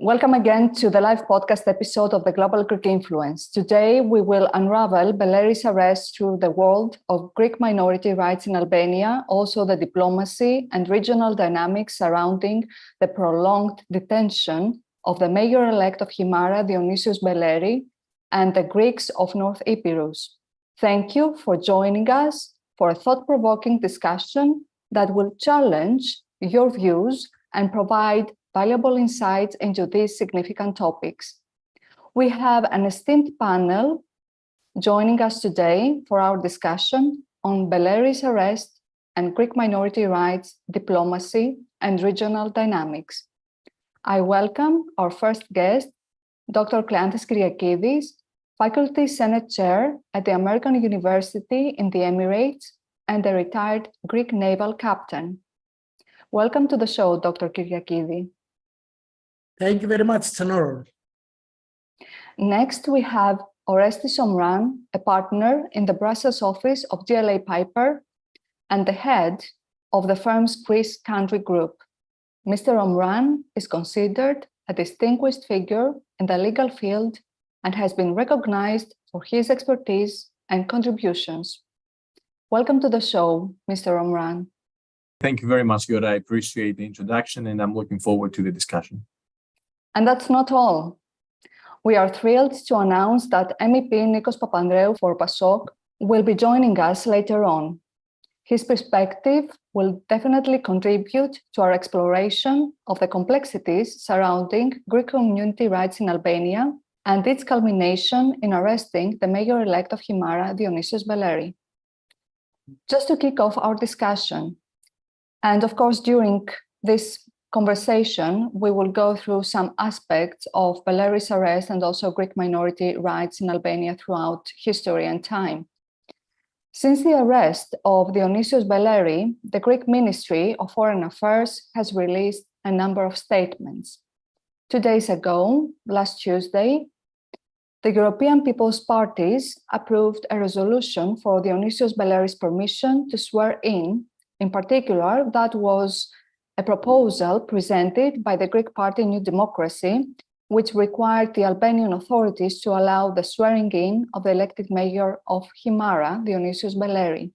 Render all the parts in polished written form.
Welcome again to the live podcast episode of the Global Greek Influence. Today, we will unravel Beleri's arrest through the world of Greek minority rights in Albania, also the diplomacy and regional dynamics surrounding the prolonged detention of the mayor-elect of Himara, Dionysios Beleri, and the Greeks of North Epirus. Thank you for joining us for a thought-provoking discussion that will challenge your views and provide valuable insights into these significant topics. We have an esteemed panel joining us today for our discussion on Beleri's arrest and Greek minority rights, diplomacy, and regional dynamics. I welcome our first guest, Dr. Kleanthis Kyriakidis, Faculty Senate Chair at the American University in the Emirates and a retired Greek naval captain. Welcome to the show, Dr. Kyriakidis. Thank you very much. It's an honor. Next, we have Orestis Omran, a partner in the Brussels office of DLA Piper and the head of the firm's Greece country group. Mr. Omran is considered a distinguished figure in the legal field and has been recognized for his expertise and contributions. Welcome to the show, Mr. Omran. Thank you very much, Yoda. I appreciate the introduction and I'm looking forward to the discussion. And that's not all. We are thrilled to announce that MEP Nikos Papandreou for PASOK will be joining us later on. His perspective will definitely contribute to our exploration of the complexities surrounding Greek community rights in Albania and its culmination in arresting the mayor-elect of Himara, Dionysios Beleri. Just to kick off our discussion, and of course during this conversation, we will go through some aspects of Beleri's arrest and also Greek minority rights in Albania throughout history and time. Since the arrest of Dionysios Beleri, the Greek Ministry of Foreign Affairs has released a number of statements. 2 days ago, last Tuesday, the European People's Parties approved a resolution for Dionysios Beleri's permission to swear in particular, that was a proposal presented by the Greek party New Democracy, which required the Albanian authorities to allow the swearing in of the elected mayor of Himara, Dionysios Beleri.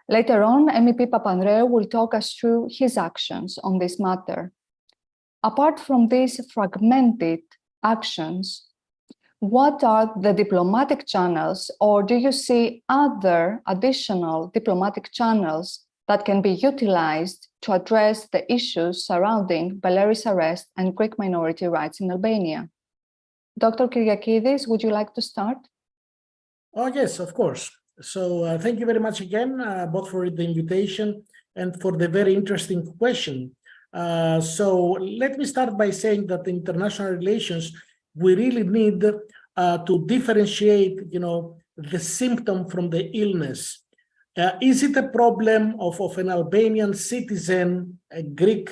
Later on, MEP Papandreou will talk us through his actions on this matter. Apart from these fragmented actions, what are the diplomatic channels, or do you see other additional diplomatic channels that can be utilized to address the issues surrounding Beleri's arrest and Greek minority rights in Albania? Dr. Kyriakidis, would you like to start? Oh, yes, of course. So thank you very much again, both for the invitation and for the very interesting question. So let me start by saying that in international relations, we really need to differentiate, the symptom from the illness. Is it a problem of an Albanian citizen, a Greek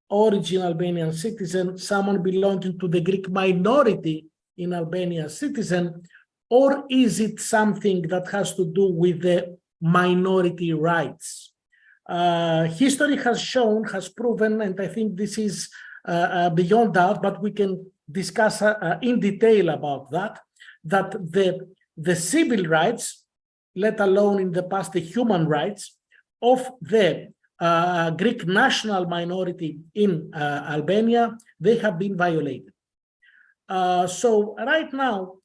origin Albanian citizen, someone belonging to the Greek minority in Albania citizen, or is it something that has to do with the minority rights? History has proven, and I think this is beyond doubt, but we can discuss in detail about that the civil rights, let alone in the past the human rights of the Greek national minority in Albania, they have been violated. So right now,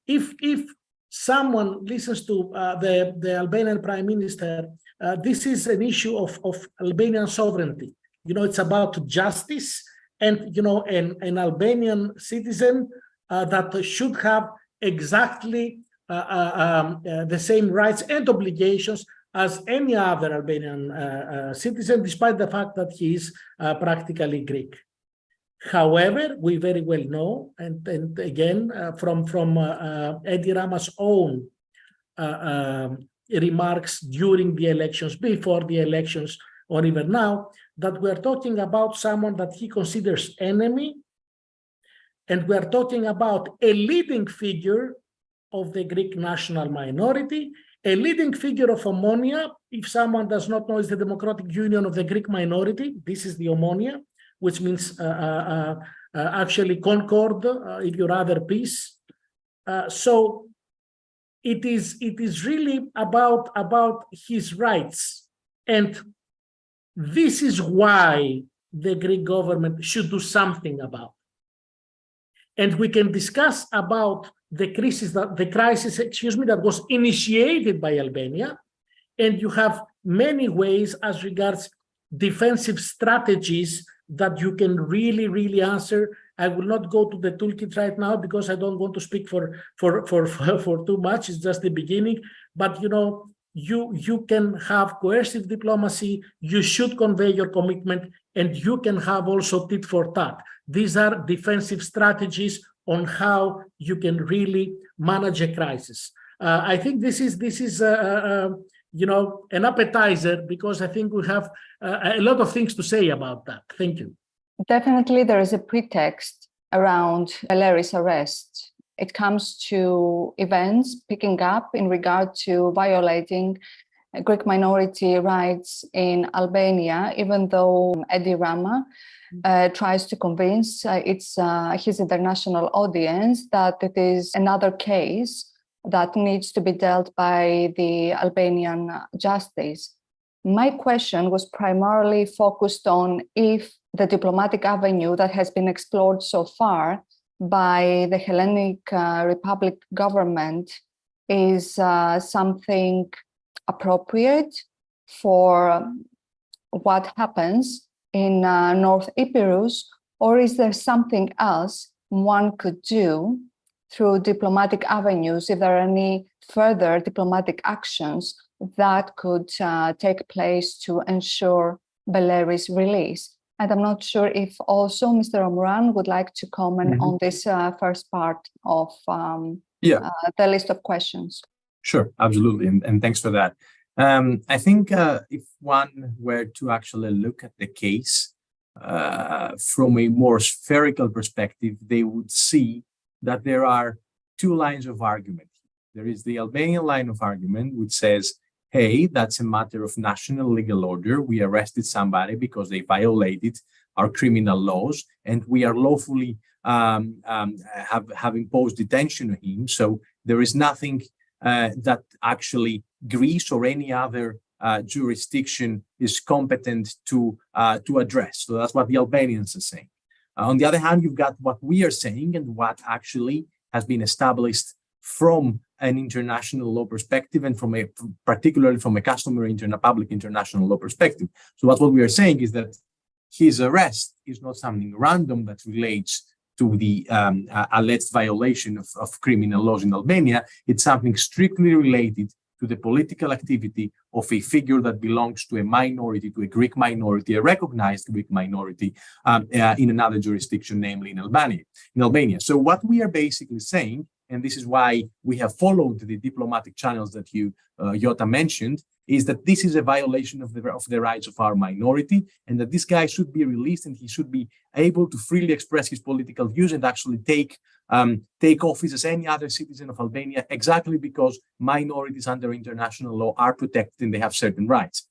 if someone listens to the Albanian Prime Minister, this is an issue of Albanian sovereignty. It's about justice and, an Albanian citizen that should have exactly the same rights and obligations as any other Albanian citizen, despite the fact that he is practically Greek. However, we very well know, and again, from Edi Rama's own remarks during the elections, before the elections, or even now, that we're talking about someone that he considers enemy, and we're talking about a leading figure of the Greek national minority, a leading figure of Omonia. If someone does not know, is the Democratic Union of the Greek minority. This is the Omonia, which means actually concord, if you rather, peace. So it is really about his rights, and this is why the Greek government should do something about. And we can discuss about the crisis that was initiated by Albania, and you have many ways as regards defensive strategies that you can really answer. I will not go to the toolkit right now because I don't want to speak for too much. It's just the beginning. But you can have coercive diplomacy. You should convey your commitment, and you can have also tit for tat. These are defensive strategies on how you can really manage a crisis. I think this is an appetizer, because I think we have a lot of things to say about that. Thank you. Definitely, there is a pretext around Beleri's arrest. It comes to events picking up in regard to violating Greek minority rights in Albania, even though Edi Rama tries to convince his international audience that it is another case that needs to be dealt by the Albanian justice. My question was primarily focused on if the diplomatic avenue that has been explored so far by the Hellenic Republic government is something appropriate for what happens in North Epirus, or is there something else one could do through diplomatic avenues, if there are any further diplomatic actions that could take place to ensure Beleri's release? And I'm not sure if also Mr. Omran would like to comment on this first part of the list of questions. Sure, absolutely. And thanks for that. I think if one were to actually look at the case from a more spherical perspective, they would see that there are two lines of argument. There is the Albanian line of argument, which says, hey, that's a matter of national legal order. We arrested somebody because they violated our criminal laws, and we are lawfully have imposed detention on him. So there is nothing that actually Greece or any other jurisdiction is competent to address. So that's what the Albanians are saying. On the other hand, you've got what we are saying and what actually has been established from an international law perspective, and particularly from a customary public international law perspective. So what we are saying is that his arrest is not something random that relates to the alleged violation of criminal laws in Albania. It's something strictly related to the political activity of a figure that belongs to a minority, to a Greek minority, a recognized Greek minority in another jurisdiction, namely in Albania. So what we are basically saying, and this is why we have followed the diplomatic channels that you, Jota, mentioned, is that this is a violation of the rights of our minority, and that this guy should be released, and he should be able to freely express his political views and actually take office as any other citizen of Albania, exactly because minorities under international law are protected and they have certain rights.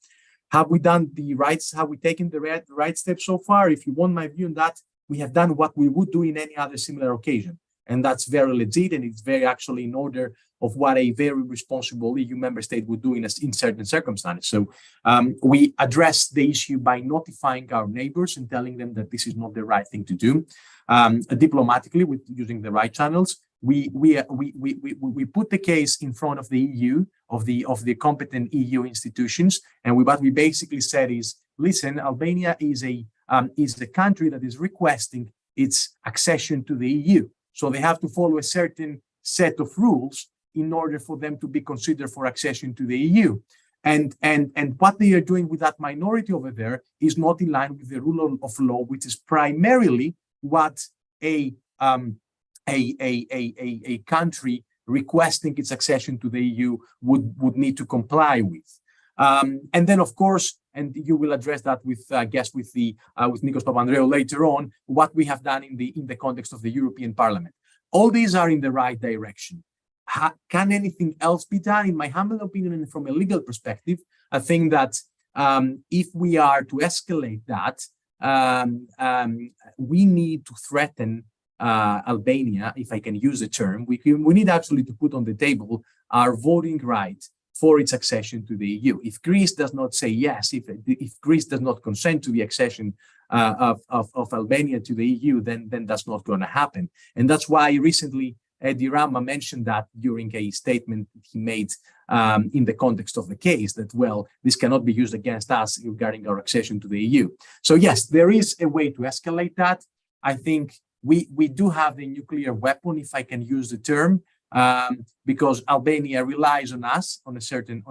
Have we done the rights? Have we taken the right steps so far? If you want my view on that, we have done what we would do in any other similar occasion. And that's very legit, and it's very actually in order of what a very responsible EU member state would do in certain circumstances. So we address the issue by notifying our neighbors and telling them that this is not the right thing to do. Diplomatically, with using the right channels, we put the case in front of the EU, of the competent EU institutions, and what we basically said is, listen, Albania is the country that is requesting its accession to the EU. So they have to follow a certain set of rules in order for them to be considered for accession to the EU. And what they are doing with that minority over there is not in line with the rule of law, which is primarily what a country requesting its accession to the EU would need to comply with. And then, of course, and you will address that with, I guess, with Nikos Papandreou later on, what we have done in the context of the European Parliament. All these are in the right direction. Can anything else be done? In my humble opinion, and from a legal perspective, I think that if we are to escalate that, we need to threaten Albania, if I can use the term. We need actually to put on the table our voting right for its accession to the EU. If Greece does not say yes, if Greece does not consent to the accession of Albania to the EU, then that's not going to happen. And that's why recently Edi Rama mentioned that during a statement he made in the context of the case, that, well, this cannot be used against us regarding our accession to the EU. So yes, there is a way to escalate that. I think we do have the nuclear weapon, if I can use the term, because Albania relies on us on a certain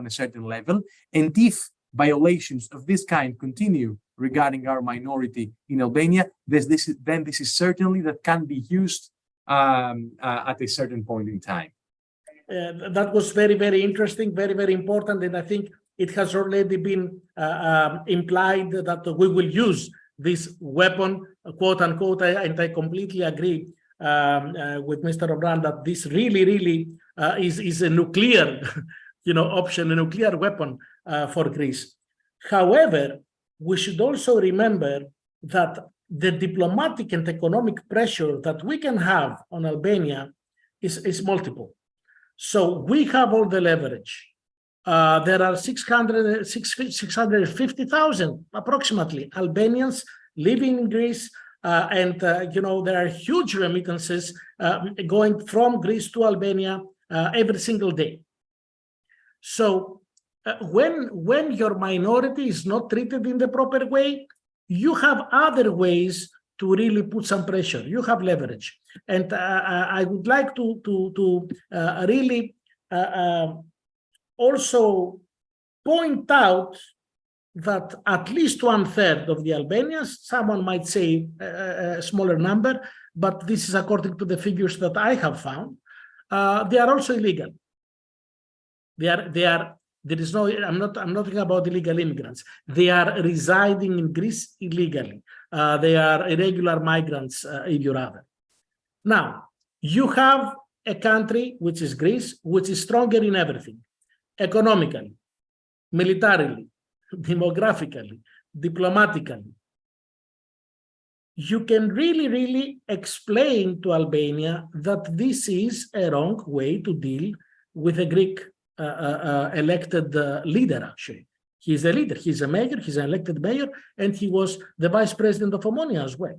level. And if violations of this kind continue regarding our minority in Albania, then this is certainly that can be used at a certain point in time. That was very, very interesting, very, very important. And I think it has already been implied that we will use this weapon, quote unquote, and I completely agree with Mr. Omran that this really is a nuclear option, a nuclear weapon for Greece. However, we should also remember that the diplomatic and economic pressure that we can have on Albania is multiple. So we have all the leverage. There are 650,000 approximately Albanians living in Greece, and there are huge remittances going from Greece to Albania every single day. So when your minority is not treated in the proper way, you have other ways to really put some pressure. You have leverage. And I would like to really also point out that at least 1/3 of the Albanians, someone might say a smaller number, but this is according to the figures that I have found, they are also illegal. There is no, I'm not talking about illegal immigrants. They are residing in Greece illegally. They are irregular migrants, if you rather. Now, you have a country, which is Greece, which is stronger in everything, economically, militarily, demographically, diplomatically. You can really explain to Albania that this is a wrong way to deal with a Greek elected leader, actually. He's a leader, he's a mayor, he's an elected mayor, and he was the vice president of Omonia as well.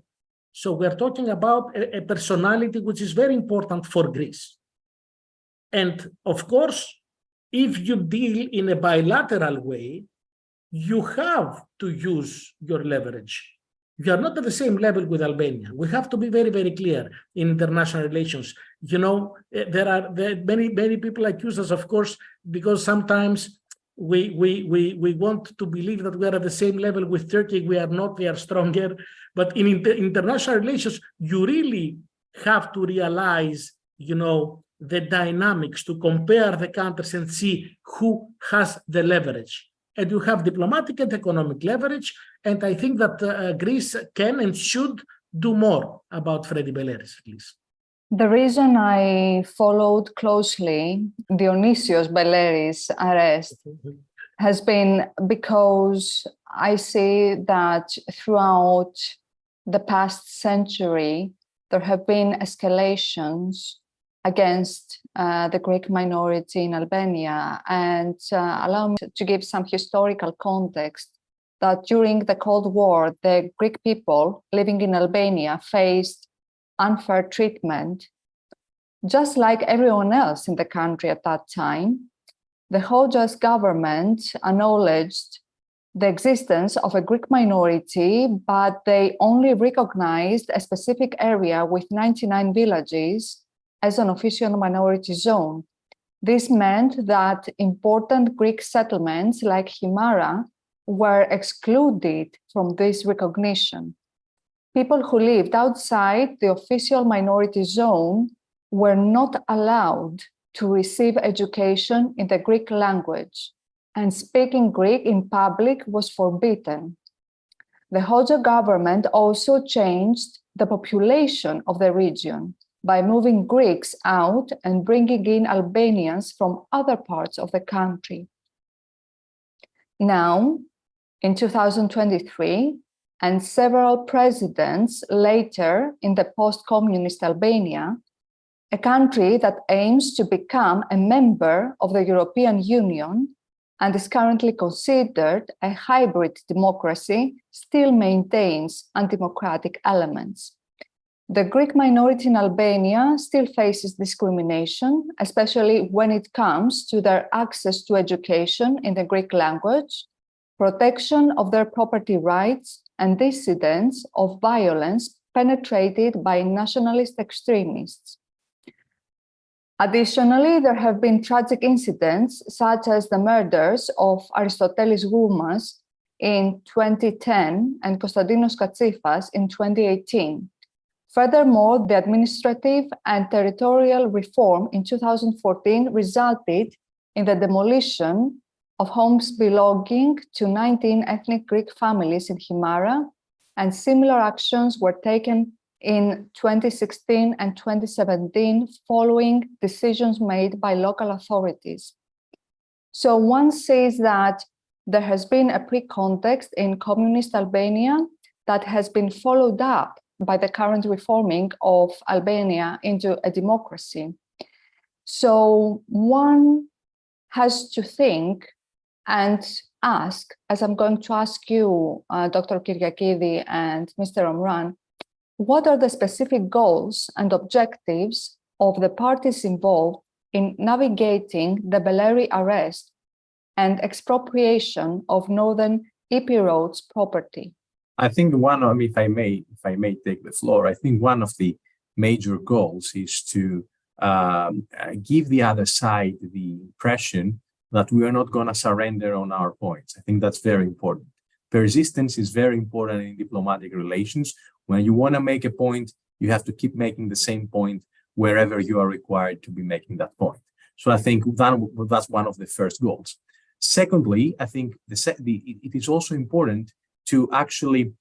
So we're talking about a personality which is very important for Greece. And of course, if you deal in a bilateral way, you have to use your leverage. You are not at the same level with Albania. We have to be very clear in international relations. There are many people accuse us, of course, because sometimes we want to believe that we are at the same level with Turkey. We are not, we are stronger. But in international relations, you really have to realize, the dynamics, to compare the countries and see who has the leverage. And you have diplomatic and economic leverage. And I think that Greece can and should do more about Fredi Beleris, at least. The reason I followed closely Dionysios Beleris' arrest has been because I see that throughout the past century, there have been escalations against the Greek minority in Albania. And allow me to give some historical context that during the Cold War, the Greek people living in Albania faced unfair treatment, just like everyone else in the country at that time. The Hoxha's government acknowledged the existence of a Greek minority, but they only recognized a specific area with 99 villages as an official minority zone. This meant that important Greek settlements like Himara were excluded from this recognition. People who lived outside the official minority zone were not allowed to receive education in the Greek language, and speaking Greek in public was forbidden. The Hoxha government also changed the population of the region by moving Greeks out and bringing in Albanians from other parts of the country. Now, in 2023, and several presidents later in the post-communist Albania, a country that aims to become a member of the European Union and is currently considered a hybrid democracy, still maintains undemocratic elements. The Greek minority in Albania still faces discrimination, especially when it comes to their access to education in the Greek language, protection of their property rights, and dissidents of violence perpetrated by nationalist extremists. Additionally, there have been tragic incidents such as the murders of Aristotelis Goumas in 2010 and Konstantinos Katsifas in 2018. Furthermore, the administrative and territorial reform in 2014 resulted in the demolition of homes belonging to 19 ethnic Greek families in Himara, and similar actions were taken in 2016 and 2017 following decisions made by local authorities. So one says that there has been a pre-context in communist Albania that has been followed up by the current reforming of Albania into a democracy. So one has to think and ask, as I'm going to ask you, Dr. Kyriakidis and Mr. Omran, what are the specific goals and objectives of the parties involved in navigating the Beleri arrest and expropriation of Northern Epirote's property? I think if I may take the floor, I think one of the major goals is to give the other side the impression that we are not going to surrender on our points. I think that's very important. Persistence is very important in diplomatic relations. When you want to make a point, you have to keep making the same point wherever you are required to be making that point. So I think that's one of the first goals. Secondly, I think it is also important to actually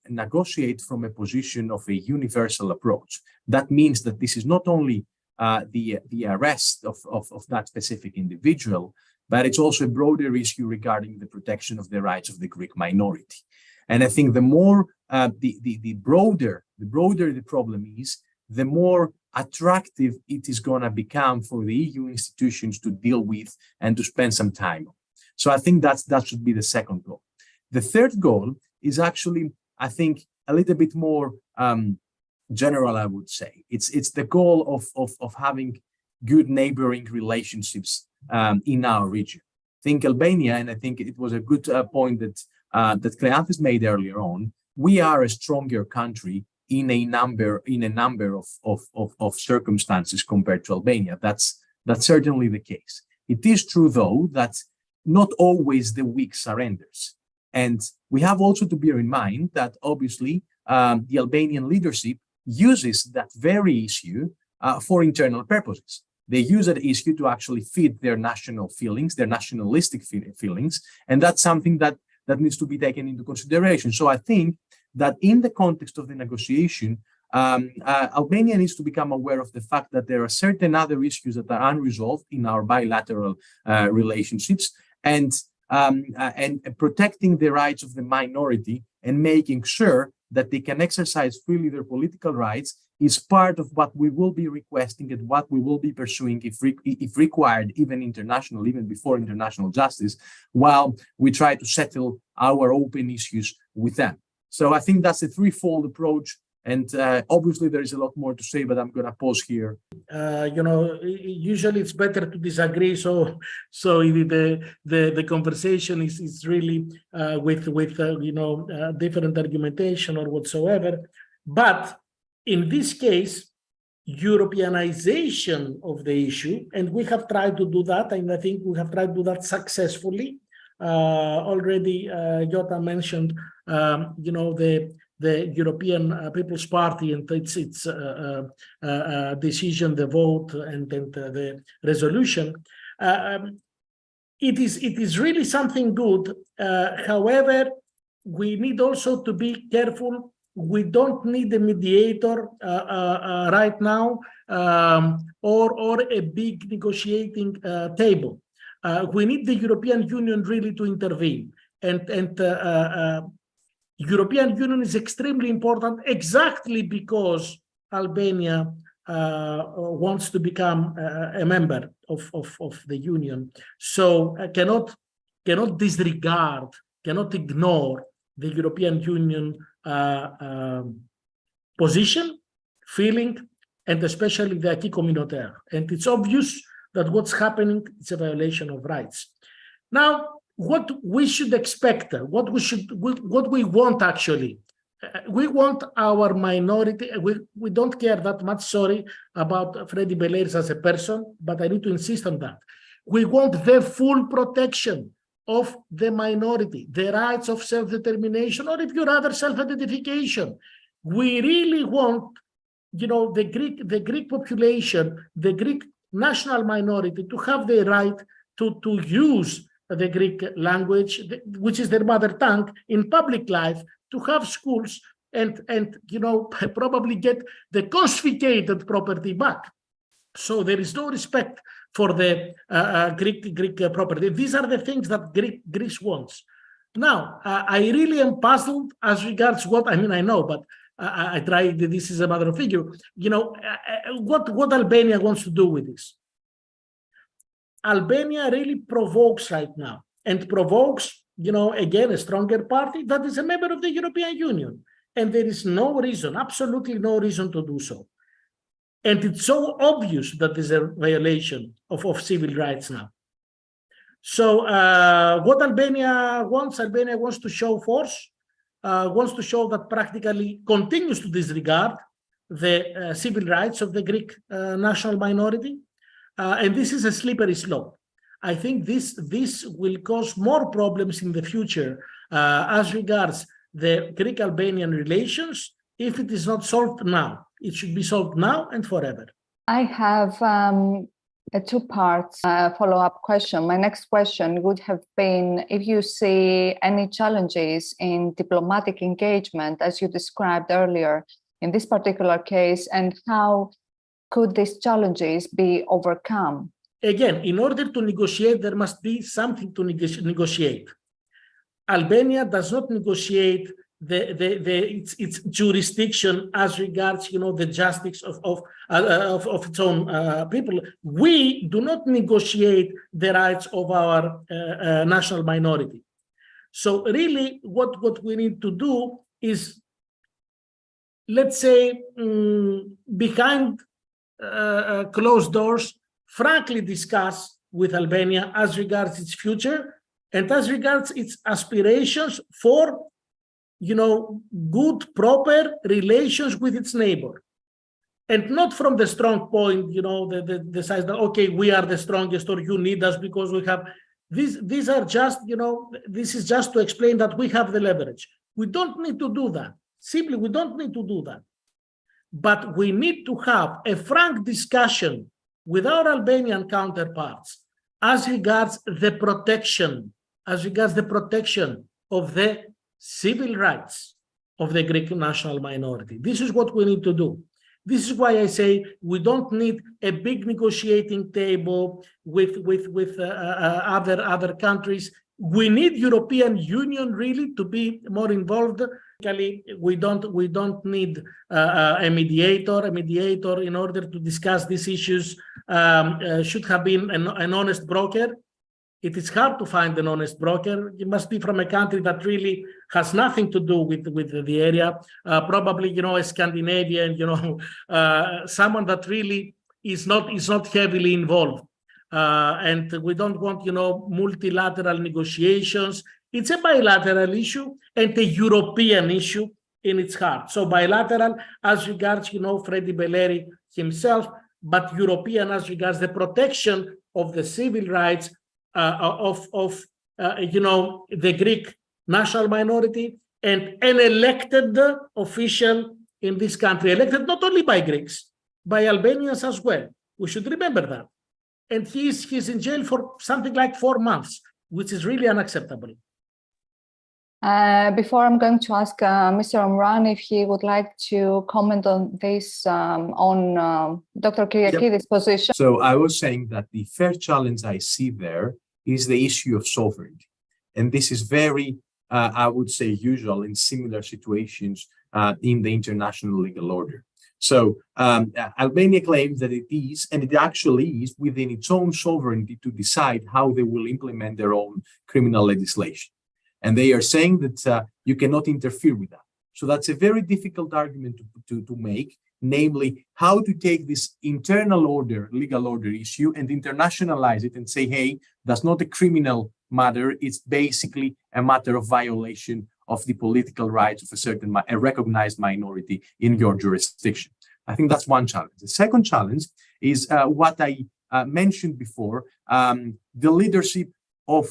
negotiate from a position of a universal approach. That means that this is not only the arrest of that specific individual, but it's also a broader issue regarding the protection of the rights of the Greek minority. And I think the more the broader the problem is, the more attractive it is going to become for the EU institutions to deal with and to spend some time on. So I think that should be the second goal. The third goal is actually, I think, a little bit more general, I would say. It's the goal of having good neighboring relationships in our region. I think Albania, and I think it was a good point that Kleanthis made earlier on, we are a stronger country in a number of circumstances compared to Albania. That's certainly the case. It is true, though, that not always the weak surrenders. And we have also to bear in mind that obviously the Albanian leadership uses that very issue for internal purposes. They use that issue to actually feed their national feelings, their nationalistic feelings, and that's something that needs to be taken into consideration. So I think that in the context of the negotiation, Albania needs to become aware of the fact that there are certain other issues that are unresolved in our bilateral relationships, and protecting the rights of the minority and making sure that they can exercise freely their political rights is part of what we will be requesting and what we will be pursuing if required, even before international justice, while we try to settle our open issues with them. So I think that's a threefold approach. And obviously there is a lot more to say, but I'm going to pause here. Usually it's better to disagree. So the conversation is really with different argumentation or whatsoever. But in this case, Europeanization of the issue, and we have tried to do that, and I think we have tried to do that successfully. Already, Jota mentioned, the European People's Party and its decision, the vote, and the resolution. It is really something good. However, we need also to be careful. We don't need a mediator right now or a big negotiating table. We need the European Union really to intervene and European Union is extremely important exactly because Albania wants to become a member of the Union. So cannot disregard, cannot ignore the European Union position, feeling, and especially the acquis communautaire. And it's obvious that what's happening is a violation of rights. Now, what we should expect, what we want actually, we want our minority, we don't care that much, sorry, about Freddie Beleri as a person, but I need to insist on that. We want the full protection of the minority, the rights of self-determination, or if you rather self-identification. We really want, you know, the Greek population, the Greek national minority to have the right to use the Greek language, which is their mother tongue, in public life, to have schools and you know, probably get the confiscated property back. So there is no respect for the Greek property. These are the things that Greece wants. Now, I really am puzzled as regards what, I mean, I know, but I try, this is a matter of figure, you know, what Albania wants to do with this. Albania really provokes right now, and provokes, you know, again, a stronger party that is a member of the European Union. And there is no reason, absolutely no reason to do so. And it's so obvious that there's a violation of civil rights now. So what Albania wants to show force, wants to show that practically continues to disregard the civil rights of the Greek national minority. And this is a slippery slope. I think this will cause more problems in the future as regards the Greek-Albanian relations if it is not solved now. It should be solved now and forever. I have a two-part follow-up question. My next question would have been if you see any challenges in diplomatic engagement, as you described earlier in this particular case, and how could these challenges be overcome? Again, in order to negotiate, there must be something to negotiate. Albania does not negotiate its jurisdiction as regards, you know, the justice of its own people. We do not negotiate the rights of our national minority. So really, what we need to do is, let's say, behind closed doors, frankly discuss with Albania as regards its future and as regards its aspirations for, you know, good, proper relations with its neighbor. And not from the strong point, you know, the size that, okay, we are the strongest or you need us because we have, these are just, you know, this is just to explain that we have the leverage. We don't need to do that. Simply, we don't need to do that. But we need to have a frank discussion with our Albanian counterparts as regards the protection, of the civil rights of the Greek national minority. This is what we need to do. This is why I say we don't need a big negotiating table with other countries. We need European Union really to be more involved. We don't need a mediator. A mediator, in order to discuss these issues, should have been an honest broker. It is hard to find an honest broker. It must be from a country that really has nothing to do with the area. Probably, you know, a Scandinavian, you know, someone that really is not heavily involved. And we don't want, you know, multilateral negotiations. It's a bilateral issue and a European issue in its heart. So bilateral as regards, you know, Freddie Beleri himself, but European as regards the protection of the civil rights you know, the Greek national minority and an elected official in this country, elected not only by Greeks, by Albanians as well. We should remember that. And he's in jail for something like 4 months, which is really unacceptable. Before I'm going to ask Mr. Omran if he would like to comment on this, on Dr. Kyriakidis' position. So I was saying that the fair challenge I see there is the issue of sovereignty. And this is very I would say, usual in similar situations in the international legal order. So Albania claims that it is, and it actually is, within its own sovereignty to decide how they will implement their own criminal legislation. And they are saying that you cannot interfere with that. So that's a very difficult argument to make, namely how to take this internal order, legal order issue and internationalize it and say, hey, that's not a criminal matter. It's basically a matter of violation of the political rights of a recognized minority in your jurisdiction. I think that's one challenge. The second challenge is what I mentioned before, the leadership of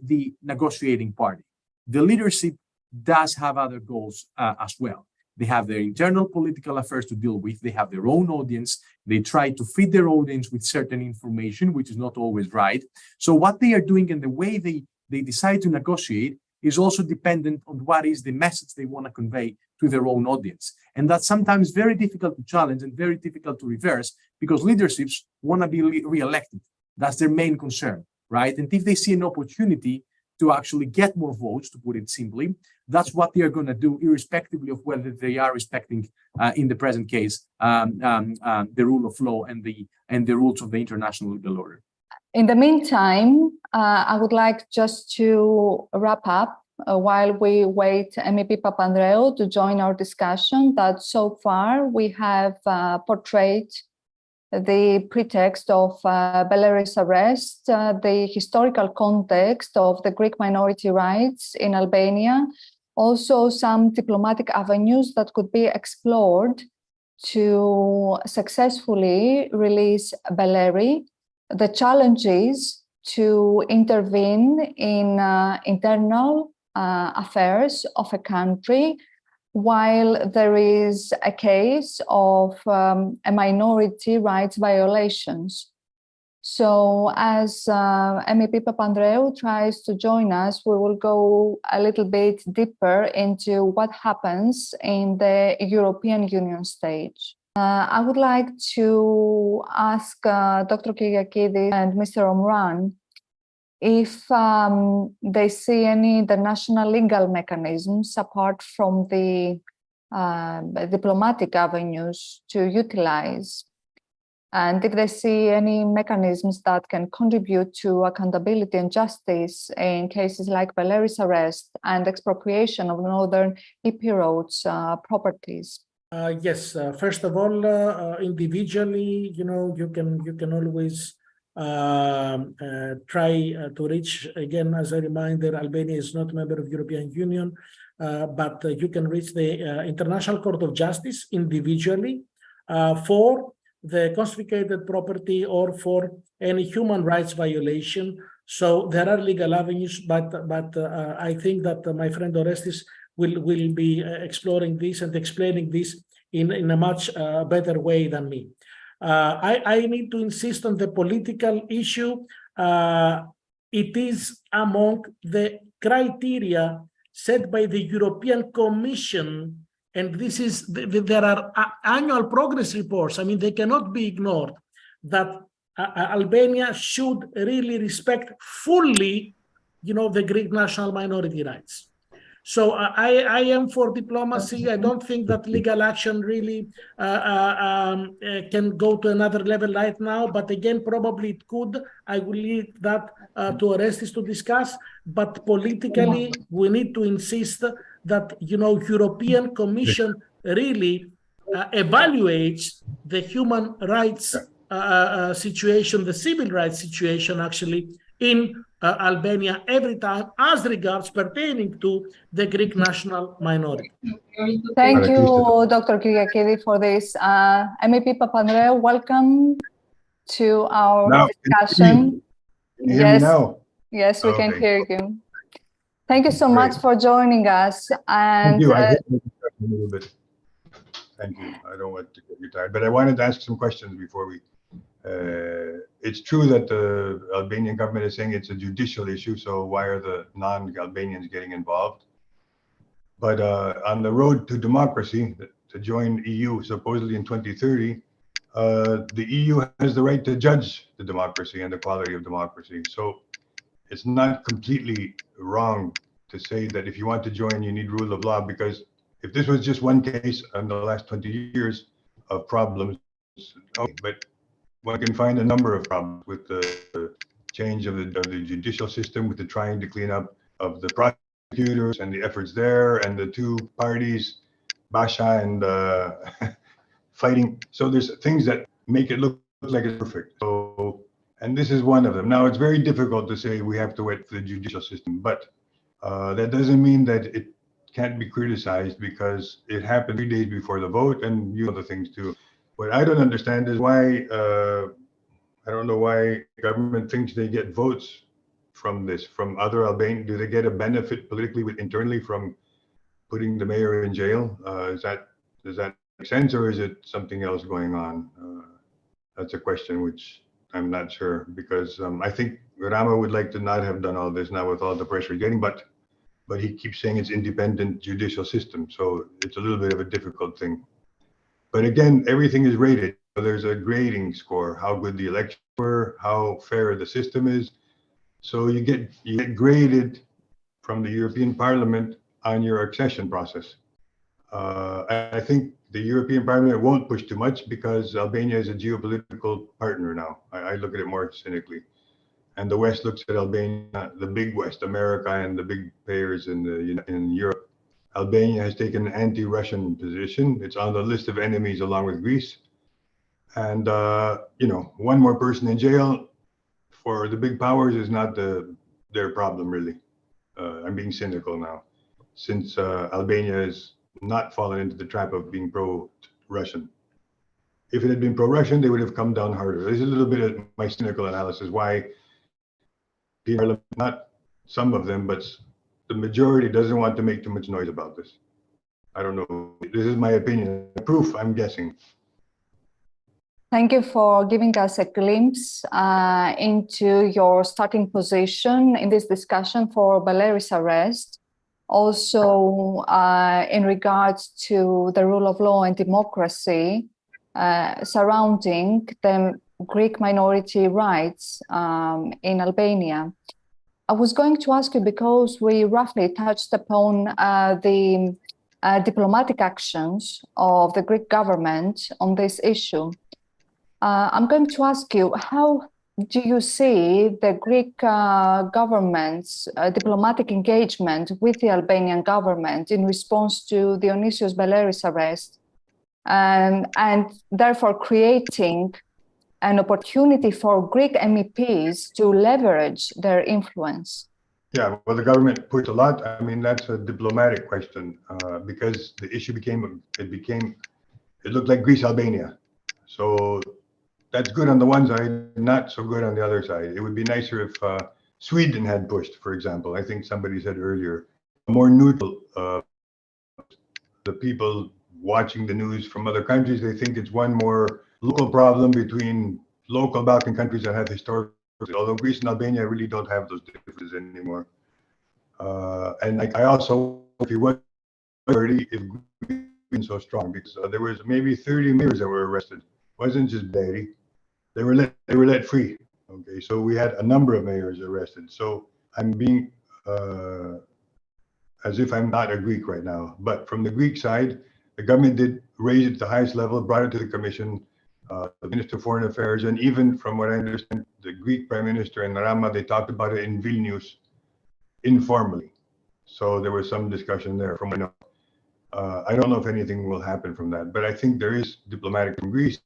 the negotiating party. The leadership does have other goals as well. They have their internal political affairs to deal with. They have their own audience. They try to feed their audience with certain information, which is not always right. So what they are doing and the way they decide to negotiate is also dependent on what is the message they want to convey to their own audience. And that's sometimes very difficult to challenge and very difficult to reverse because leaderships want to be re-elected. That's their main concern, right? And if they see an opportunity to actually get more votes, to put it simply, that's what they are going to do, irrespectively of whether they are respecting, in the present case, the rule of law and the rules of the international legal order. In the meantime, I would like just to wrap up while we wait MEP Papandreou to join our discussion that so far we have portrayed the pretext of Beleri's arrest, the historical context of the Greek minority rights in Albania, also some diplomatic avenues that could be explored to successfully release Beleri, the challenges to intervene in internal affairs of a country while there is a case of a minority rights violations. So as MEP Papandreou tries to join us, we will go a little bit deeper into what happens in the European Union stage. I would like to ask Dr. Kyriakidis and Mr. Omran if they see any international legal mechanisms apart from the diplomatic avenues to utilize, and if they see any mechanisms that can contribute to accountability and justice in cases like Beleri's arrest and expropriation of Northern Epirote's properties. Yes. First of all, individually, you can always try to reach, again, as a reminder, Albania is not a member of European Union, but you can reach the International Court of Justice individually for the confiscated property or for any human rights violation. So there are legal avenues, but I think that my friend Orestis will be exploring this and explaining this in a much better way than me. I need to insist on the political issue. It is among the criteria set by the European Commission, and this is there are annual progress reports. I mean, they cannot be ignored, that Albania should really respect fully, the Greek national minority rights. So I am for diplomacy. I don't think that legal action really can go to another level right now. But again, probably it could. I will leave that to Orestis to discuss. But politically, we need to insist that European Commission really evaluates the human rights situation, the civil rights situation actually in Albania every time as regards pertaining to the Greek national minority. Thank you, Dr. Kyriakidis, for this. MEP Papandreou, welcome to our discussion. Can you hear me now? Yes, we can hear you. Thank you so much for joining us. And thank you. I hit a little bit. Thank you. I don't want to get you tired, but I wanted to ask some questions before we. It's true that the Albanian government is saying it's a judicial issue, so why are the non-Albanians getting involved? But on the road to democracy, to join EU supposedly in 2030, the EU has the right to judge the democracy and the quality of democracy. So it's not completely wrong to say that if you want to join, you need rule of law, because if this was just one case in the last 20 years of problems, okay, but one can find a number of problems with the change of the judicial system, with the trying to clean up of the prosecutors and the efforts there, and the two parties, Basha and fighting. So there's things that make it look like it's perfect. So, and this is one of them. Now, it's very difficult to say we have to wait for the judicial system, but that doesn't mean that it can't be criticized, because it happened 3 days before the vote, and you know the things too. What I don't understand is why, I don't know why government thinks they get votes from this, from other Albanians. Do they get a benefit politically internally from putting the mayor in jail? Does that make sense, or is it something else going on? That's a question which I'm not sure, because I think Rama would like to not have done all this now with all the pressure getting, but he keeps saying it's independent judicial system, so it's a little bit of a difficult thing. But again, everything is rated. So there's a grading score, how good the elections were, how fair the system is. So you get graded from the European Parliament on your accession process. I think the European Parliament won't push too much, because Albania is a geopolitical partner now. I look at it more cynically. And the West looks at Albania, the big West, America, and the big players in Europe. Albania has taken an anti-Russian position. It's on the list of enemies along with Greece. And one more person in jail for the big powers is not their problem, really. I'm being cynical now, since Albania has not fallen into the trap of being pro-Russian. If it had been pro-Russian, they would have come down harder. There's a little bit of my cynical analysis why Parliament, not some of them, but the majority doesn't want to make too much noise about this. I don't know. This is my opinion. Proof, I'm guessing. Thank you for giving us a glimpse into your starting position in this discussion for Beleri's arrest. Also, in regards to the rule of law and democracy surrounding the Greek minority rights in Albania. I was going to ask you, because we roughly touched upon the diplomatic actions of the Greek government on this issue. I'm going to ask you, how do you see the Greek government's diplomatic engagement with the Albanian government in response to Dionysios Beleri's arrest, and therefore creating an opportunity for Greek MEPs to leverage their influence? Yeah, well, the government pushed a lot. I mean, that's a diplomatic question, because the issue it looked like Greece-Albania. So that's good on the one side, not so good on the other side. It would be nicer if Sweden had pushed, for example. I think somebody said earlier, more neutral. The people watching the news from other countries, they think it's one more local problem between local Balkan countries that have historical, although Greece and Albania really don't have those differences anymore. And I also, if you were if been so strong, because there was maybe 30 mayors that were arrested. It wasn't just Beleri. They were let free. Okay, so we had a number of mayors arrested. So I'm being as if I'm not a Greek right now. But from the Greek side, the government did raise it to the highest level, brought it to the Commission, the Minister of Foreign Affairs, and even from what I understand, the Greek Prime Minister and Rama, they talked about it in Vilnius informally. So there was some discussion there from what I know. I don't know if anything will happen from that, but I think there is diplomatic from Greece,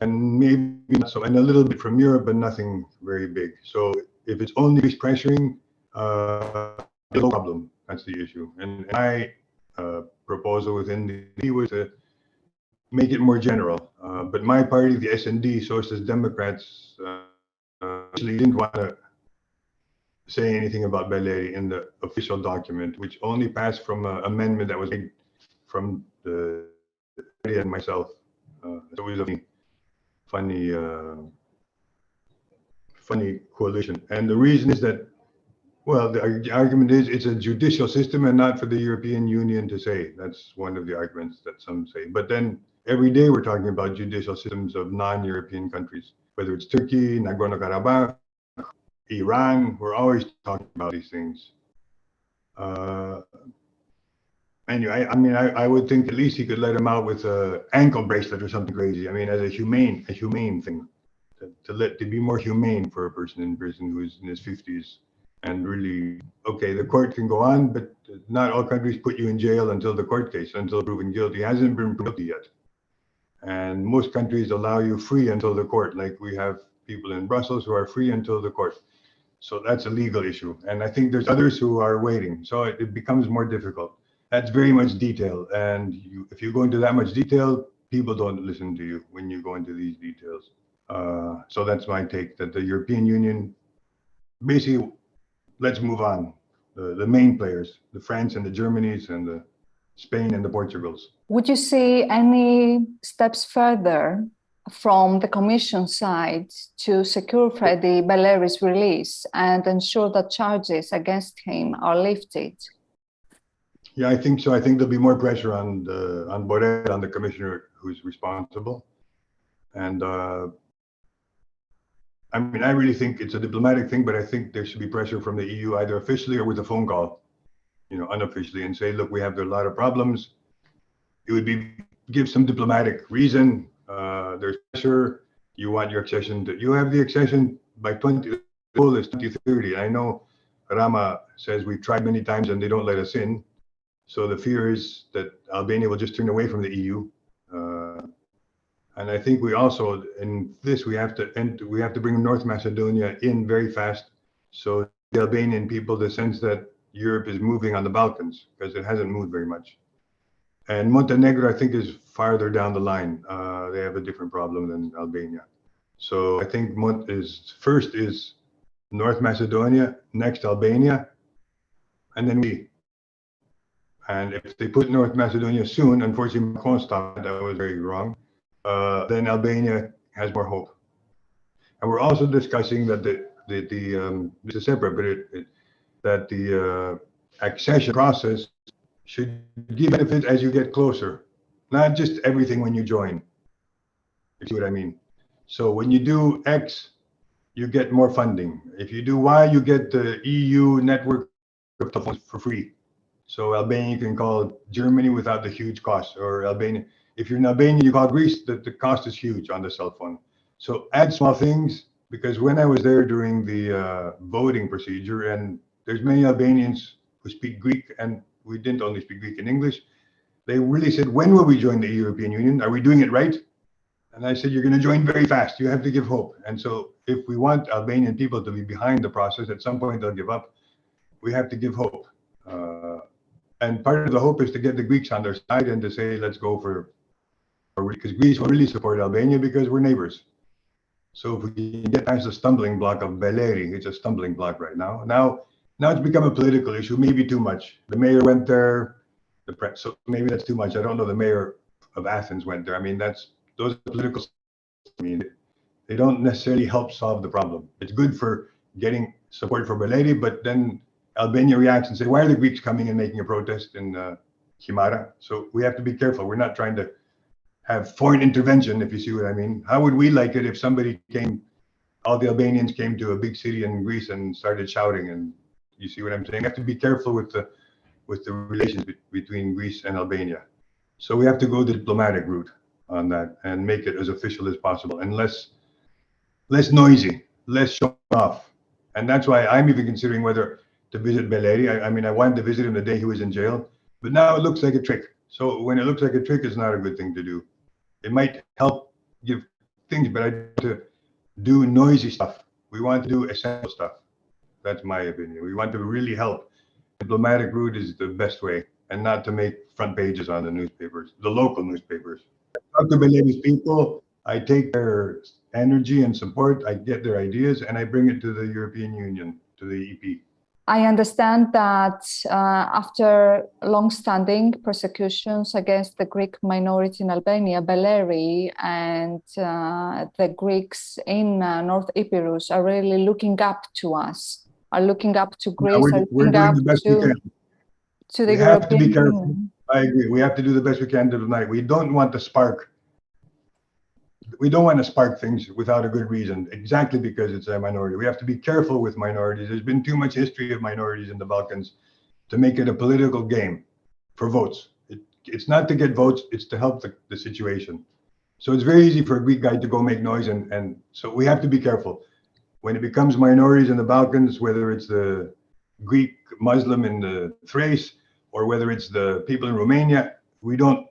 and maybe not so, and a little bit from Europe, but nothing very big. So if it's only Greece pressuring, no problem. That's the issue. And my proposal within the EP was to make it more general. But my party, the SND, Socialist Democrats, actually didn't want to say anything about Beleri in the official document, which only passed from an amendment that was made from the party and myself. It was a funny coalition. And the reason is that, well, the argument is it's a judicial system and not for the European Union to say. That's one of the arguments that some say. But then every day we're talking about judicial systems of non-European countries, whether it's Turkey, Nagorno-Karabakh, Iran, we're always talking about these things. Anyway, I mean, I would think at least he could let him out with an ankle bracelet or something crazy. I mean, as a humane thing, to be more humane for a person in prison who's in his 50s. And really, okay, the court can go on, but not all countries put you in jail until the court case, until proven guilty. He hasn't been proven guilty yet. And most countries allow you free until the court. Like we have people in Brussels who are free until the court. So that's a legal issue. And I think there's others who are waiting. So it becomes more difficult. That's very much detail. And if you go into that much detail, people don't listen to you when you go into these details. So that's my take, that the European Union, basically, let's move on. The main players, the France and the Germanys and the Spain and the Portugals. Would you see any steps further from the Commission side to secure Freddie Beleri's release and ensure that charges against him are lifted? Yeah, I think so. I think there'll be more pressure on Borrell, on the commissioner who's responsible. And I mean, I really think it's a diplomatic thing, but I think there should be pressure from the EU, either officially or with a phone call, unofficially, and say, look, we have a lot of problems. It would be give some diplomatic reason. There's pressure. You want your accession. You have the accession by 2030. I know Rama says we've tried many times and they don't let us in. So the fear is that Albania will just turn away from the EU. And I think we also, in this, we have to bring North Macedonia in very fast. So the Albanian people, the sense that Europe is moving on the Balkans, because it hasn't moved very much. And Montenegro, I think, is farther down the line. They have a different problem than Albania. So I think first is North Macedonia, next Albania, and then we. And if they put North Macedonia soon, unfortunately, Macron stopped. That was very wrong. Then Albania has more hope. And we're also discussing that this is separate, but that the accession process should give benefits as you get closer, not just everything when you join. You see what I mean? So when you do X, you get more funding. If you do Y, you get the EU network of telephones for free. So Albania can call Germany without the huge cost, or Albania. If you're in Albania, you call Greece, the cost is huge on the cell phone. So add small things, because when I was there during the voting procedure, and there's many Albanians who speak Greek, and we didn't only speak Greek and English, they really said, when will we join the European Union? Are we doing it right? And I said, you're going to join very fast. You have to give hope. And so if we want Albanian people to be behind the process, at some point they'll give up. We have to give hope. And part of the hope is to get the Greeks on their side and to say, let's go because Greece will really support Albania because we're neighbors. So if we can get past the stumbling block of Beleri, it's a stumbling block right now. Now it's become a political issue, maybe too much. The mayor went there, so maybe that's too much. I don't know, the mayor of Athens went there. I mean, those political, I mean, they don't necessarily help solve the problem. It's good for getting support for Beleri, but then Albania reacts and say, why are the Greeks coming and making a protest in Himara? So we have to be careful. We're not trying to have foreign intervention, if you see what I mean. How would we like it if somebody all the Albanians came to a big city in Greece and started shouting? And you see what I'm saying? We have to be careful with the relations between Greece and Albania. So we have to go the diplomatic route on that and make it as official as possible and less noisy, less show off. And that's why I'm even considering whether to visit Beleri. I mean, I wanted to visit him the day he was in jail, but now it looks like a trick. So when it looks like a trick, it's not a good thing to do. It might help give things, but I want to do noisy stuff. We want to do essential stuff. That's my opinion. We want to really help. Diplomatic route is the best way, and not to make front pages on the newspapers, the local newspapers. I talk to Beleri's people. I take their energy and support. I get their ideas, and I bring it to the European Union, to the EP. I understand that after long-standing persecutions against the Greek minority in Albania, Beleri and the Greeks in North Epirus are really looking up to us, are looking up to Greece, we're doing the best we can. To the we have to be careful. Union. I agree. We have to do the best we can tonight. We don't want to spark. We don't want to spark things without a good reason, exactly because it's a minority. We have to be careful with minorities. There's been too much history of minorities in the Balkans. to make it a political game for votes. It's not to get votes, it's to help the situation. So it's very easy for a Greek guy to go make noise, and so we have to be careful. When it becomes minorities in the Balkans, whether it's the Greek Muslim in the Thrace, or whether it's the people in Romania, we don't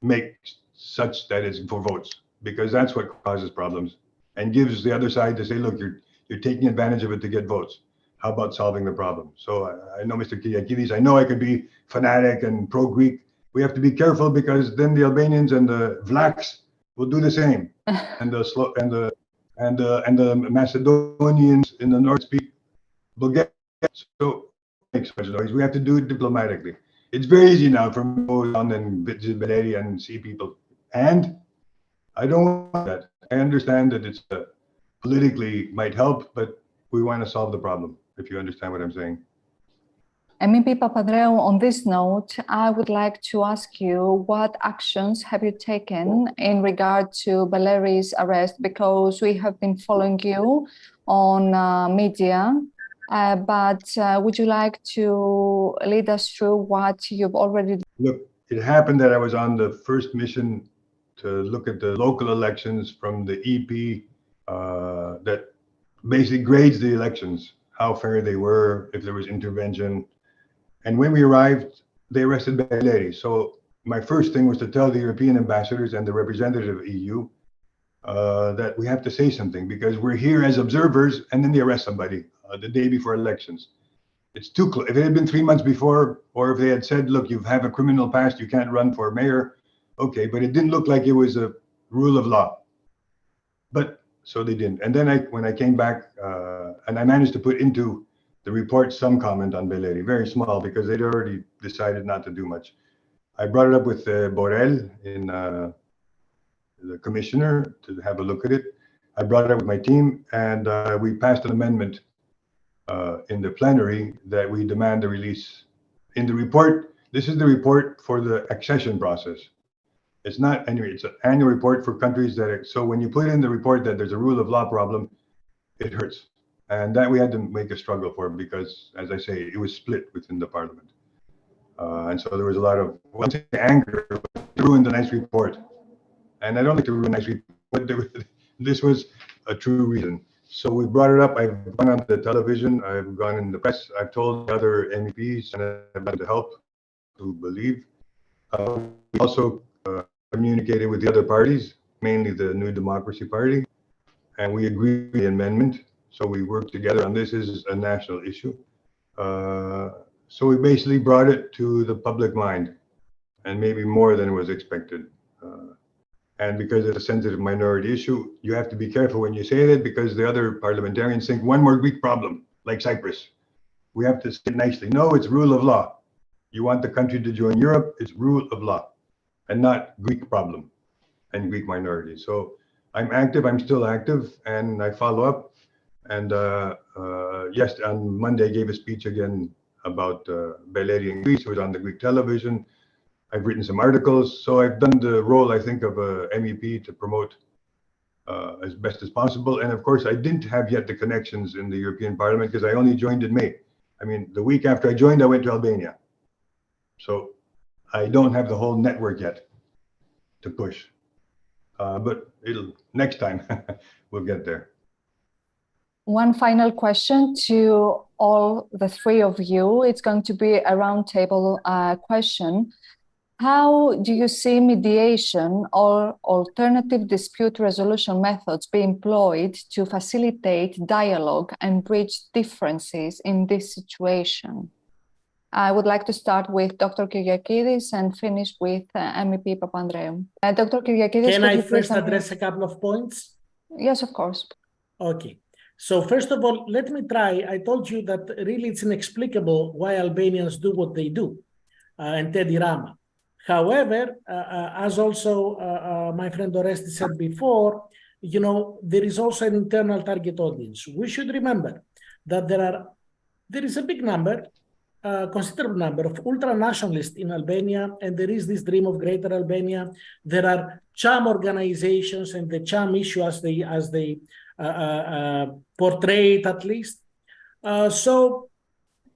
make such that it's for votes, because that's what causes problems and gives the other side to say, look, you're taking advantage of it to get votes. How about solving the problem? So I know Mr. Kyriakidis, I know I could be fanatic and pro-Greek. We have to be careful, because then the Albanians and the Vlachs will do the same, and the Macedonians in the north speak Bulgarian. So makes much noise. We have to do it diplomatically. It's very easy now for me to go down and visit Beleri and see people, and I don't want that. I understand that it's politically might help, but we want to solve the problem, if you understand what I'm saying. MEP Papandreou, on this note, I would like to ask you, what actions have you taken in regard to Beleri's arrest? Because we have been following you on media, but would you like to lead us through what you've already done? Look, it happened that I was on the first mission to look at the local elections from the EP that basically grades the elections, how fair they were, if there was intervention. And when we arrived, they arrested Beleri. So my first thing was to tell the European ambassadors and the representative of EU that we have to say something, because we're here as observers, and then they arrest somebody the day before elections. It's too close. If it had been 3 months before, or if they had said, look, you have a criminal past, you can't run for mayor, okay, but it didn't look like it was a rule of law. But so they didn't. And then when I came back, and I managed to put into the report some comment on Beleri, very small, because they'd already decided not to do much. I brought it up with Borrell, in the commissioner, to have a look at it. I brought it up with my team, and we passed an amendment in the plenary that we demand the release. In the report, this is the report for the accession process. It's not, anyway, it's an annual report for countries that are, so when you put in the report that there's a rule of law problem, it hurts. And that we had to make a struggle for, because, as I say, it was split within the parliament. And so there was a lot of, well, anger, but it ruined a nice report. And I don't like to ruin a nice report, but this was a true reason. So we brought it up. I've gone on the television, I've gone in the press, I've told the other MEPs, and I've had to help to believe. We also communicated with the other parties, mainly the New Democracy Party, and we agreed with the amendment. So we worked together on this. This is a national issue. So we basically brought it to the public mind, and maybe more than was expected. And because it's a sensitive minority issue, you have to be careful when you say that, because the other parliamentarians think one more Greek problem, like Cyprus. We have to say it nicely. No, it's rule of law. You want the country to join Europe, it's rule of law, and not Greek problem and Greek minority. So I'm active, I'm still active, and I follow up. And yes, on Monday I gave a speech again about Beleri in Greece. It was on the Greek television. I've written some articles. So I've done the role, I think, of a MEP to promote as best as possible. And of course, I didn't have yet the connections in the European Parliament, because I only joined in May. I mean, the week after I joined, I went to Albania. So I don't have the whole network yet to push. But next time we'll get there. One final question to all the three of you. It's going to be a roundtable question. How do you see mediation or alternative dispute resolution methods be employed to facilitate dialogue and bridge differences in this situation? I would like to start with Dr. Kyriakidis and finish with MEP Papandreou. Dr. Kyriakidis, can I first address a couple of points? Yes, of course. Okay. So first of all, let me try. I told you that really it's inexplicable why Albanians do what they do, and Teddy Rama. However, as also my friend Orestis said before, you know, there is also an internal target audience. We should remember that there is a big number, considerable number of ultra-nationalists in Albania, and there is this dream of greater Albania. There are charm organizations, and the charm issue as they portray it, at least. So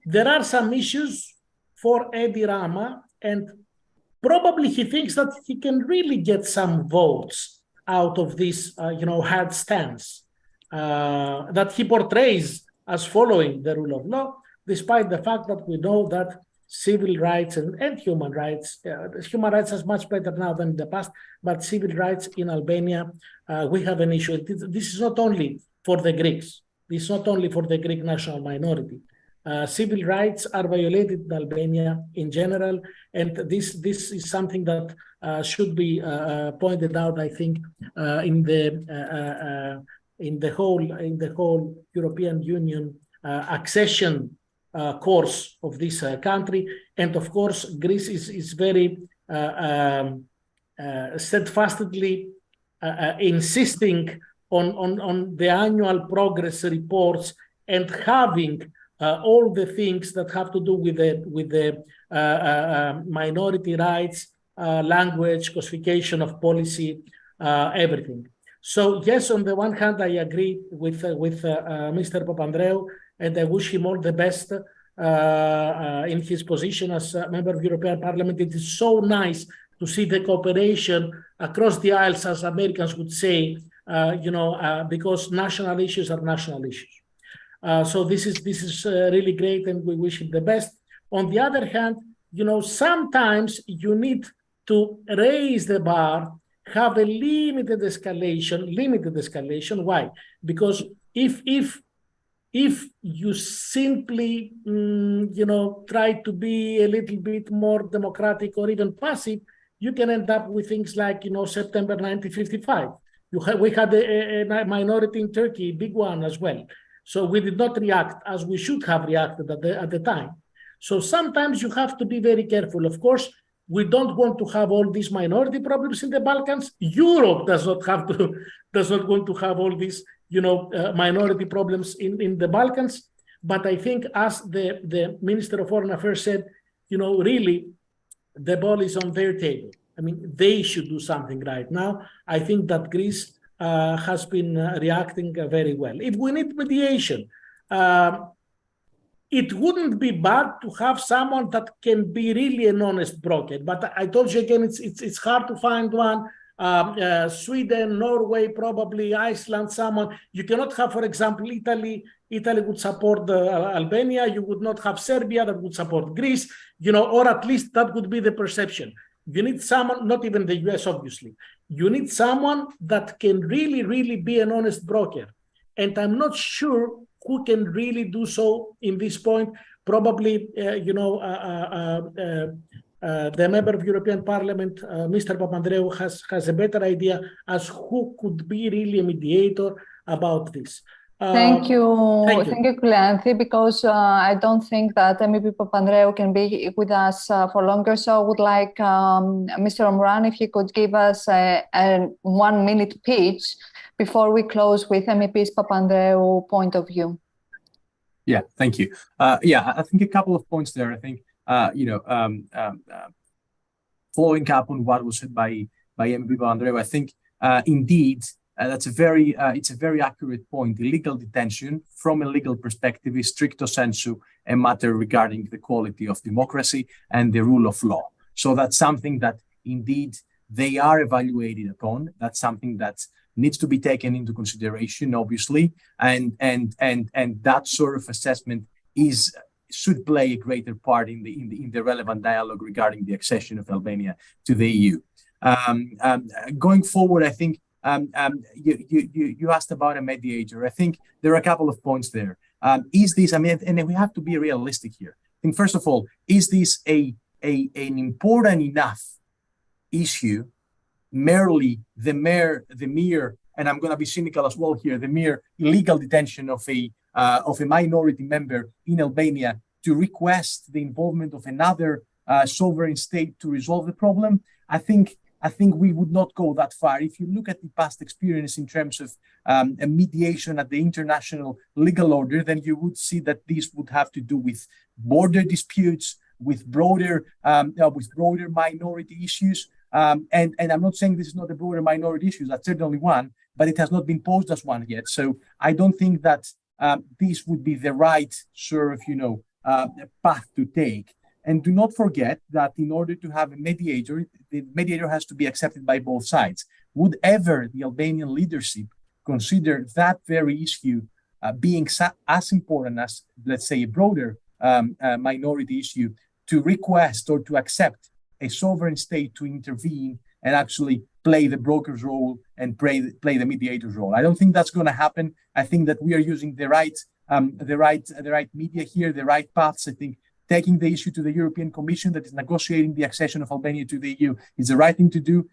there are some issues for Edi Rama, and probably he thinks that he can really get some votes out of this, hard stance that he portrays as following the rule of law, despite the fact that we know that civil rights and human rights is much better now than in the past, but civil rights in Albania, we have an issue. This is not only for the Greeks. This is not only for the Greek national minority. Civil rights are violated in Albania in general, and this is something that should be pointed out, I think, in the whole European Union accession course of this country. And of course, Greece is very steadfastly insisting on the annual progress reports and having all the things that have to do with the minority rights, language, codification of policy, everything. So yes, on the one hand, I agree with Mr. Papandreou, and I wish him all the best in his position as a member of European Parliament. It is so nice to see the cooperation across the aisles, as Americans would say, because national issues are national issues. So this is really great, and we wish him the best. On the other hand, sometimes you need to raise the bar, have a limited escalation. Why? Because if you simply, try to be a little bit more democratic or even passive, you can end up with things like, September 1955. We had a minority in Turkey, big one as well. So we did not react as we should have reacted at the time. So sometimes you have to be very careful. Of course, we don't want to have all these minority problems in the Balkans. Europe does not want to have all these, minority problems in the Balkans. But I think, as the Minister of Foreign Affairs said, really, the ball is on their table. I mean, they should do something right now. I think that Greece has been reacting very well. If we need mediation, it wouldn't be bad to have someone that can be really an honest broker. But I told you again, it's hard to find one. Sweden, Norway, probably Iceland, someone. You cannot have, for example, Italy. Italy would support Albania. You would not have Serbia that would support Greece, or at least that would be the perception. You need someone, not even the US, obviously. You need someone that can really, really be an honest broker. And I'm not sure who can really do so in this point. Probably, the member of European Parliament, Mr. Papandreou, has a better idea as who could be really a mediator about this. Thank you, Kleanthis, because I don't think that MEP Papandreou can be with us for longer. So I would like Mr. Omran, if he could give us a 1-minute pitch before we close with MEP Papandreou point of view. Yeah, thank you. I think a couple of points there. I think, following up on what was said by MEP Papandreou, I think indeed, it's a very accurate point. Illegal detention, from a legal perspective, is stricto sensu a matter regarding the quality of democracy and the rule of law. So that's something that indeed they are evaluated upon. That's something that needs to be taken into consideration, obviously, and that sort of assessment should play a greater part in the relevant dialogue regarding the accession of Albania to the EU. Going forward, I think. You asked about a mediator. I think there are a couple of points there. Is this, and we have to be realistic here. I think, first of all, is this an important enough issue, merely the mere, and I'm going to be cynical as well here, the mere illegal detention of a minority member in Albania to request the involvement of another sovereign state to resolve the problem? I think we would not go that far. If you look at the past experience in terms of a mediation at the international legal order, then you would see that this would have to do with border disputes, with broader minority issues. And I'm not saying this is not a broader minority issue. That's certainly one, but it has not been posed as one yet. So I don't think that this would be the right sort of path to take. And do not forget that in order to have a mediator, the mediator has to be accepted by both sides. Would ever the Albanian leadership consider that very issue being as important as, let's say, a broader minority issue, to request or to accept a sovereign state to intervene and actually play the broker's role and play the mediator's role? I don't think that's going to happen. I think that we are using the right media here, the right paths. I think taking the issue to the European Commission that is negotiating the accession of Albania to the EU is the right thing to do.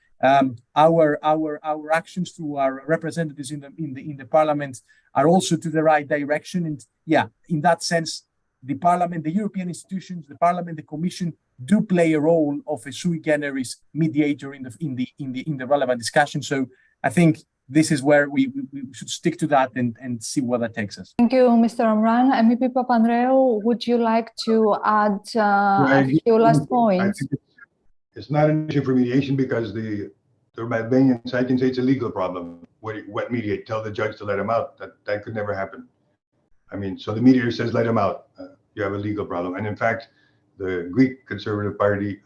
Our actions through our representatives in the parliament are also to the right direction. And yeah, in that sense, the parliament, the European institutions, the parliament, the Commission do play a role of a sui generis mediator in the relevant discussion. So I think this is where we should stick to that and see where that takes us. Thank you, Mr. Omran. MEP Papandreou, would you like to add a few last points? I think it's not an issue for mediation because the Albanian side can say it's a legal problem. What mediate? Tell the judge to let him out. That could never happen. I mean, so the mediator says let him out. You have a legal problem. And in fact, the Greek Conservative Party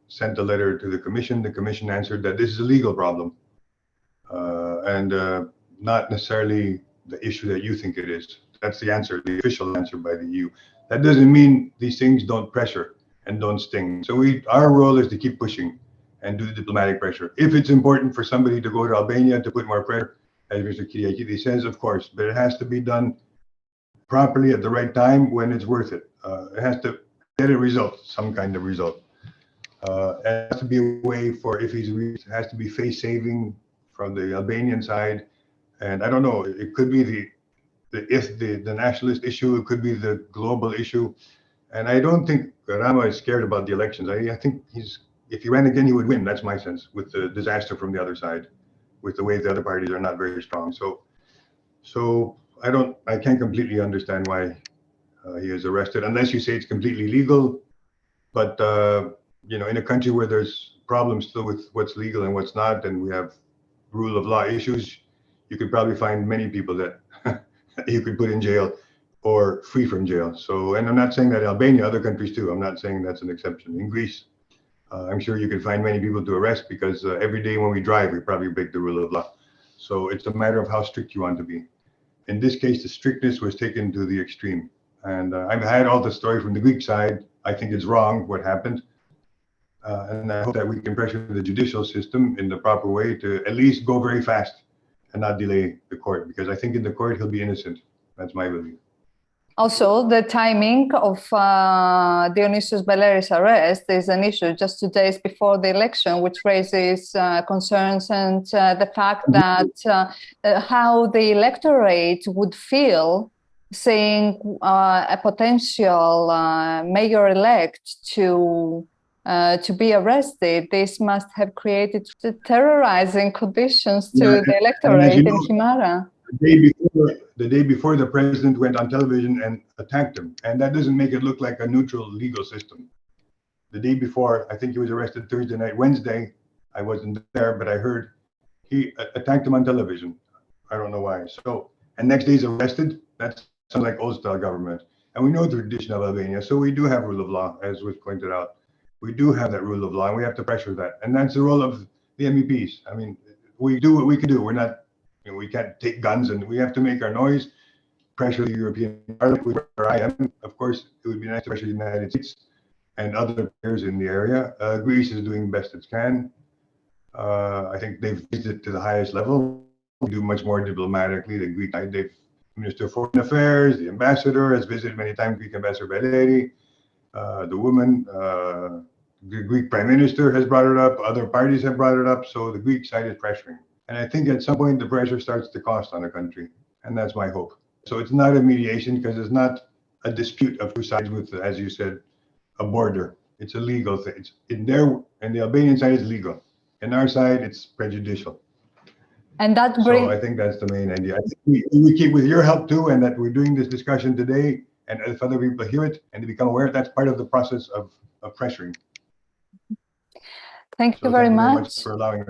sent a letter to the Commission. The Commission answered that this is a legal problem and not necessarily the issue that you think it is. That's the answer, the official answer by the EU. That doesn't mean these things don't pressure and don't sting. So our role is to keep pushing and do the diplomatic pressure. If it's important for somebody to go to Albania to put more pressure, as Mr. Kyriakidis says, of course, but it has to be done properly at the right time when it's worth it. It has to get a result, some kind of result. It has to be a way for, if he's it has to be face saving from the Albanian side. And I don't know, it could be the nationalist issue, it could be the global issue. And I don't think Rama is scared about the elections. I think if he ran again, he would win. That's my sense, with the disaster from the other side, with the way the other parties are not very strong. So I can't completely understand why he is arrested, unless you say it's completely legal. But you know, in a country where there's problems still with what's legal and what's not, and we have rule of law issues, you could probably find many people that you could put in jail or free from jail. So, and I'm not saying that in Albania, other countries too. I'm not saying that's an exception. In Greece, I'm sure you can find many people to arrest because every day when we drive, we probably break the rule of law. So it's a matter of how strict you want to be. In this case, the strictness was taken to the extreme. And I've had all the story from the Greek side. I think it's wrong what happened. And I hope that we can pressure the judicial system in the proper way to at least go very fast and not delay the court, because I think in the court he'll be innocent. That's my belief. Also, the timing of Dionysios Beleri's arrest is an issue just 2 days before the election, which raises concerns, and the fact that how the electorate would feel seeing a potential mayor-elect to be arrested. This must have created terrorizing conditions to the electorate in Himara. The day before, the president went on television and attacked him, and that doesn't make it look like a neutral legal system. The day before, I think he was arrested Thursday night. Wednesday, I wasn't there, but I heard he attacked him on television. I don't know why. So, and next day he's arrested. That sounds like old-style government. And we know the tradition of Albania, so we do have rule of law, as was pointed out. We do have that rule of law, and we have to pressure that. And that's the role of the MEPs. I mean, we do what we can do. We're not. We can't take guns, and we have to make our noise, pressure the European Parliament, where I am. Of course, it would be nice to pressure the United States and other players in the area. Greece is doing best it can. I think they've raised it to the highest level. We do much more diplomatically. The Greek side, the Minister of Foreign Affairs, the ambassador has visited many times, Greek Ambassador Beleri, the woman, the Greek Prime Minister has brought it up, other parties have brought it up, so the Greek side is pressuring. And I think at some point the pressure starts to cost on a country, and that's my hope. So it's not a mediation because it's not a dispute of two sides with, as you said, a border. It's a legal thing. It's in the Albanian side, it's legal. In our side, it's prejudicial. And that So I think that's the main idea. I think we keep with your help too, and that we're doing this discussion today, and if other people hear it and they become aware, that's part of the process of pressuring. Thank you very much for allowing us.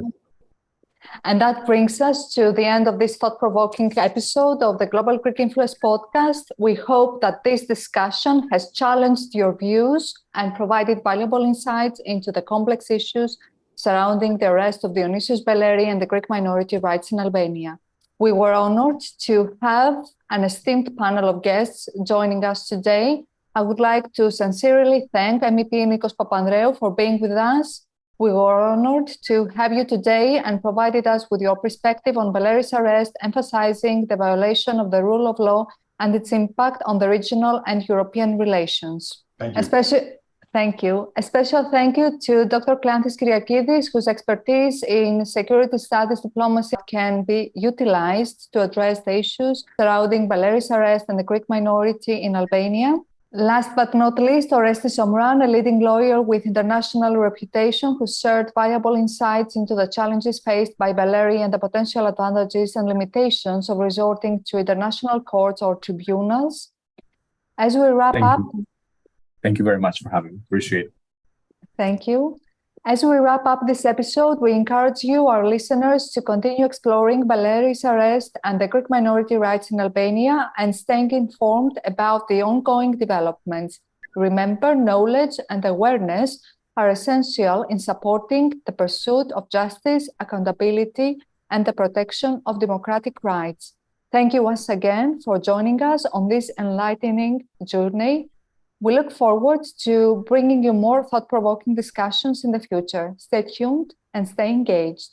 And that brings us to the end of this thought-provoking episode of the Global Greek Influence podcast. We hope that this discussion has challenged your views and provided valuable insights into the complex issues surrounding the arrest of Dionysios Beleri and the Greek minority rights in Albania. We were honored to have an esteemed panel of guests joining us today. I would like to sincerely thank MEP Nikos Papandreou for being with us. We were honored to have you today and provided us with your perspective on Beleri's arrest, emphasizing the violation of the rule of law and its impact on the regional and European relations. Thank you. A special thank you to Dr. Kleanthis Kyriakidis, whose expertise in security studies diplomacy can be utilized to address the issues surrounding Beleri's arrest and the Greek minority in Albania. Last but not least, Orestis Omran, a leading lawyer with international reputation who shared valuable insights into the challenges faced by Beleri and the potential advantages and limitations of resorting to international courts or tribunals. As we wrap up... Thank you very much for having me. Appreciate it. Thank you. As we wrap up this episode, we encourage you, our listeners, to continue exploring Beleri's arrest and the Greek minority rights in Albania and staying informed about the ongoing developments. Remember, knowledge and awareness are essential in supporting the pursuit of justice, accountability, and the protection of democratic rights. Thank you once again for joining us on this enlightening journey. We look forward to bringing you more thought-provoking discussions in the future. Stay tuned and stay engaged.